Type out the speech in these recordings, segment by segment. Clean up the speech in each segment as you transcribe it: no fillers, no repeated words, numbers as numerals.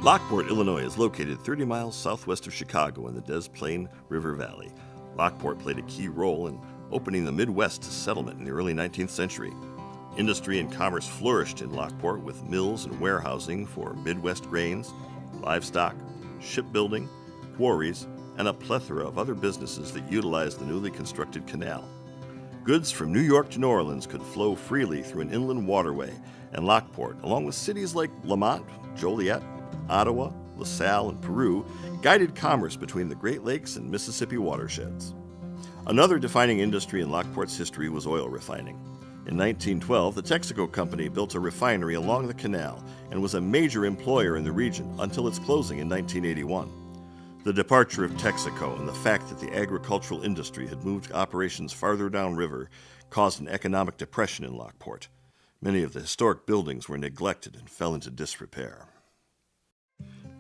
Lockport, Illinois is located 30 miles southwest of Chicago in the Des Plaines River Valley. Lockport played a key role in opening the Midwest to settlement in the early 19th century. Industry and commerce flourished in Lockport with mills and warehousing for Midwest grains, livestock, shipbuilding, quarries, and a plethora of other businesses that utilized the newly constructed canal. Goods from New York to New Orleans could flow freely through an inland waterway, and Lockport, along with cities like Lamont, Joliet, Ottawa, LaSalle, and Peru, guided commerce between the Great Lakes and Mississippi watersheds. Another defining industry in Lockport's history was oil refining. In 1912, the Texaco Company built a refinery along the canal and was a major employer in the region until its closing in 1981. The departure of Texaco and the fact that the agricultural industry had moved operations farther downriver caused an economic depression in Lockport. Many of the historic buildings were neglected and fell into disrepair.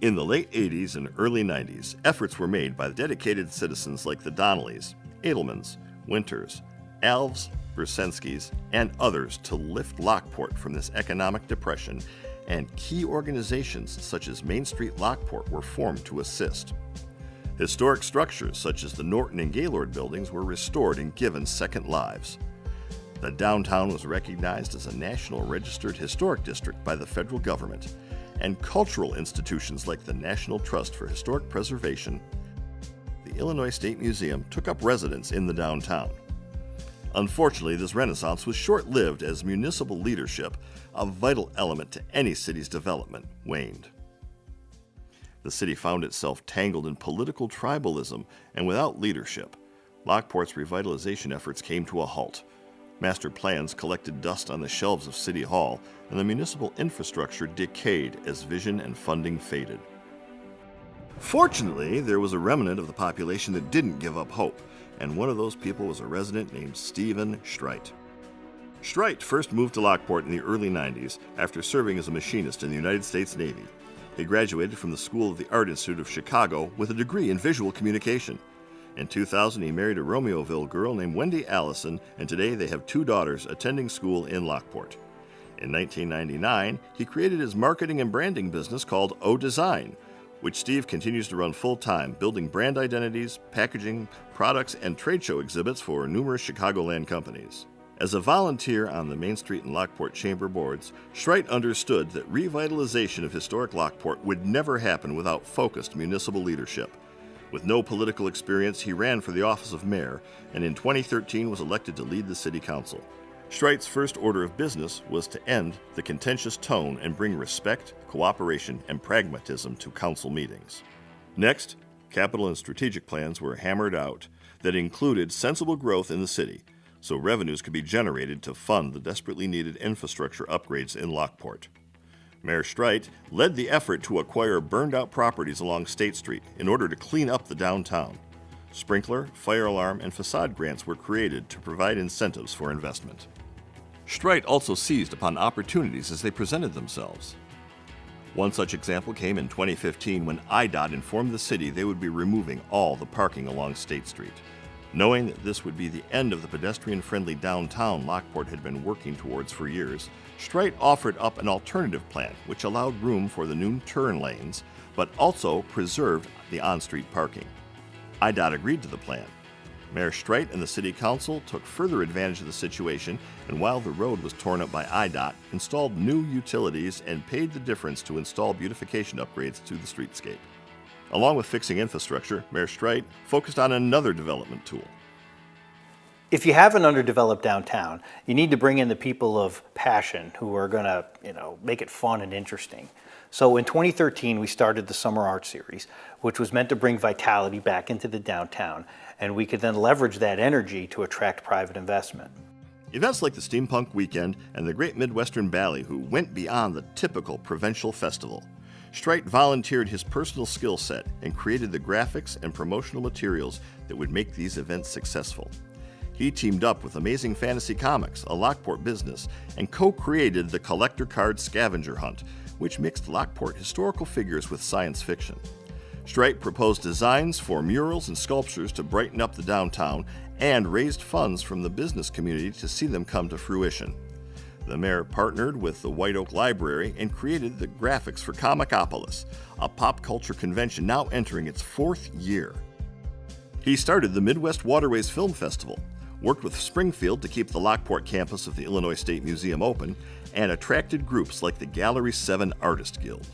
In the late 80s and early 90s, efforts were made by dedicated citizens like the Donnellys, Edelmans, Winters, Alves, Brzezinskis, and others to lift Lockport from this economic depression, and key organizations such as Main Street Lockport were formed to assist. Historic structures such as the Norton and Gaylord buildings were restored and given second lives. The downtown was recognized as a National Registered Historic District by the federal government, and cultural institutions like the National Trust for Historic Preservation, the Illinois State Museum, took up residence in the downtown. Unfortunately, this renaissance was short-lived as municipal leadership, a vital element to any city's development, waned. The city found itself tangled in political tribalism, and without leadership, Lockport's revitalization efforts came to a halt. Master plans collected dust on the shelves of City Hall, and the municipal infrastructure decayed as vision and funding faded. Fortunately, there was a remnant of the population that didn't give up hope, and one of those people was a resident named Stephen Streit. Streit first moved to Lockport in the early 90s after serving as a machinist in the United States Navy. He graduated from the School of the Art Institute of Chicago with a degree in visual communication. In 2000, he married a Romeoville girl named Wendy Allison, and today they have 2 daughters attending school in Lockport. In 1999, he created his marketing and branding business called O Design, which Steve continues to run full-time, building brand identities, packaging, products, and trade show exhibits for numerous Chicagoland companies. As a volunteer on the Main Street and Lockport Chamber boards, Streit understood that revitalization of historic Lockport would never happen without focused municipal leadership. With no political experience, he ran for the office of mayor, and in 2013 was elected to lead the city council. Streit's first order of business was to end the contentious tone and bring respect, cooperation, and pragmatism to council meetings. Next, capital and strategic plans were hammered out that included sensible growth in the city, so revenues could be generated to fund the desperately needed infrastructure upgrades in Lockport. Mayor Streit led the effort to acquire burned-out properties along State Street in order to clean up the downtown. Sprinkler, fire alarm, and facade grants were created to provide incentives for investment. Streit also seized upon opportunities as they presented themselves. One such example came in 2015 when IDOT informed the city they would be removing all the parking along State Street. Knowing that this would be the end of the pedestrian-friendly downtown Lockport had been working towards for years, Streit offered up an alternative plan which allowed room for the new turn lanes, but also preserved the on-street parking. IDOT agreed to the plan. Mayor Streit and the City Council took further advantage of the situation, and while the road was torn up by IDOT, installed new utilities and paid the difference to install beautification upgrades to the streetscape. Along with fixing infrastructure, Mayor Streit focused on another development tool. If you have an underdeveloped downtown, you need to bring in the people of passion who are going to, make it fun and interesting. So in 2013, we started the Summer Art Series, which was meant to bring vitality back into the downtown, and we could then leverage that energy to attract private investment. Events like the Steampunk Weekend and the Great Midwestern Ballet went beyond the typical provincial festival. Streit volunteered his personal skill set and created the graphics and promotional materials that would make these events successful. He teamed up with Amazing Fantasy Comics, a Lockport business, and co-created the Collector Card Scavenger Hunt, which mixed Lockport historical figures with science fiction. Streit proposed designs for murals and sculptures to brighten up the downtown and raised funds from the business community to see them come to fruition. The mayor partnered with the White Oak Library and created the graphics for Comicopolis, a pop culture convention now entering its 4th year. He started the Midwest Waterways Film Festival, worked with Springfield to keep the Lockport campus of the Illinois State Museum open, and attracted groups like the Gallery 7 Artist Guild.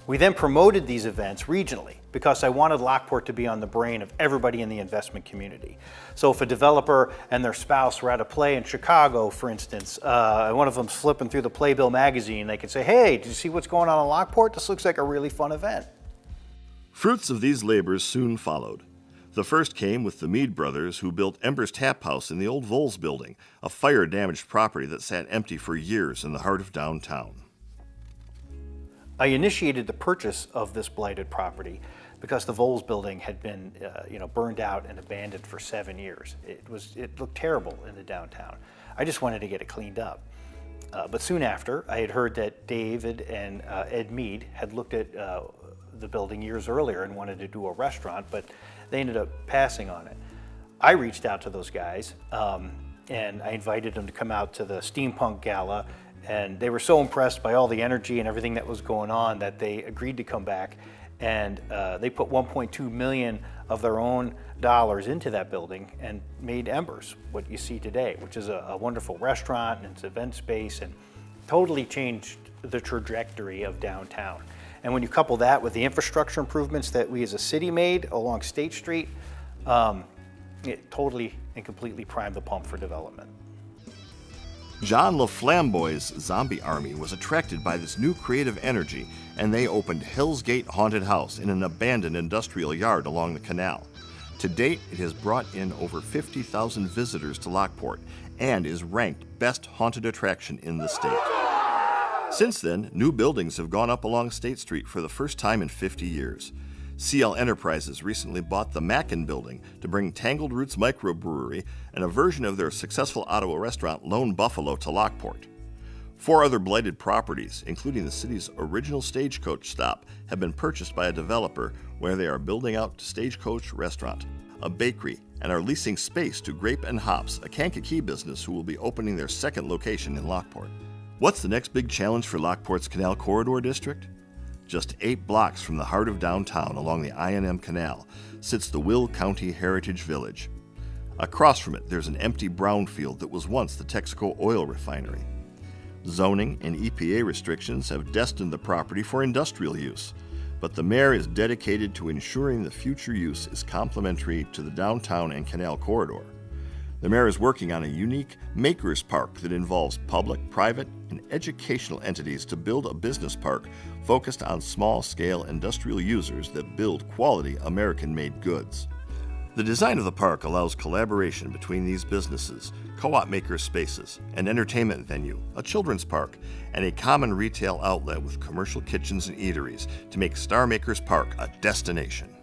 We then promoted these events regionally because I wanted Lockport to be on the brain of everybody in the investment community. So if a developer and their spouse were at a play in Chicago, for instance, and one of them's flipping through the Playbill magazine, they could say, "Hey, did you see what's going on in Lockport? This looks like a really fun event." Fruits of these labors soon followed. The first came with the Mead brothers, who built Ember's Tap House in the old Voles building, a fire-damaged property that sat empty for years in the heart of downtown. I initiated the purchase of this blighted property because the Voles building had been burned out and abandoned for 7 years. It looked terrible in the downtown. I just wanted to get it cleaned up. But soon after, I had heard that David and Ed Mead had looked at the building years earlier and wanted to do a restaurant, but they ended up passing on it. I reached out to those guys and I invited them to come out to the Steampunk Gala, and they were so impressed by all the energy and everything that was going on that they agreed to come back, and they put $1.2 million of their own dollars into that building and made Embers what you see today, which is a wonderful restaurant and it's event space, and totally changed the trajectory of downtown. And when you couple that with the infrastructure improvements that we as a city made along State Street, it totally and completely primed the pump for development. John LaFlamboy's Zombie Army was attracted by this new creative energy, and they opened Hell's Gate Haunted House in an abandoned industrial yard along the canal. To date, it has brought in over 50,000 visitors to Lockport and is ranked best haunted attraction in the state. Since then, new buildings have gone up along State Street for the first time in 50 years. CL Enterprises recently bought the Mackin building to bring Tangled Roots Microbrewery and a version of their successful Ottawa restaurant Lone Buffalo to Lockport. 4 other blighted properties, including the city's original Stagecoach stop, have been purchased by a developer where they are building out Stagecoach Restaurant, a bakery, and are leasing space to Grape and Hops, a Kankakee business who will be opening their second location in Lockport. What's the next big challenge for Lockport's Canal Corridor District? Just 8 blocks from the heart of downtown along the I&M Canal sits the Will County Heritage Village. Across from it, there's an empty brownfield that was once the Texaco oil refinery. Zoning and EPA restrictions have destined the property for industrial use, but the mayor is dedicated to ensuring the future use is complementary to the downtown and canal corridor. The mayor is working on a unique Makers Park that involves public, private, and educational entities to build a business park focused on small-scale industrial users that build quality American-made goods. The design of the park allows collaboration between these businesses, co-op maker spaces, an entertainment venue, a children's park, and a common retail outlet with commercial kitchens and eateries to make Star Makers Park a destination.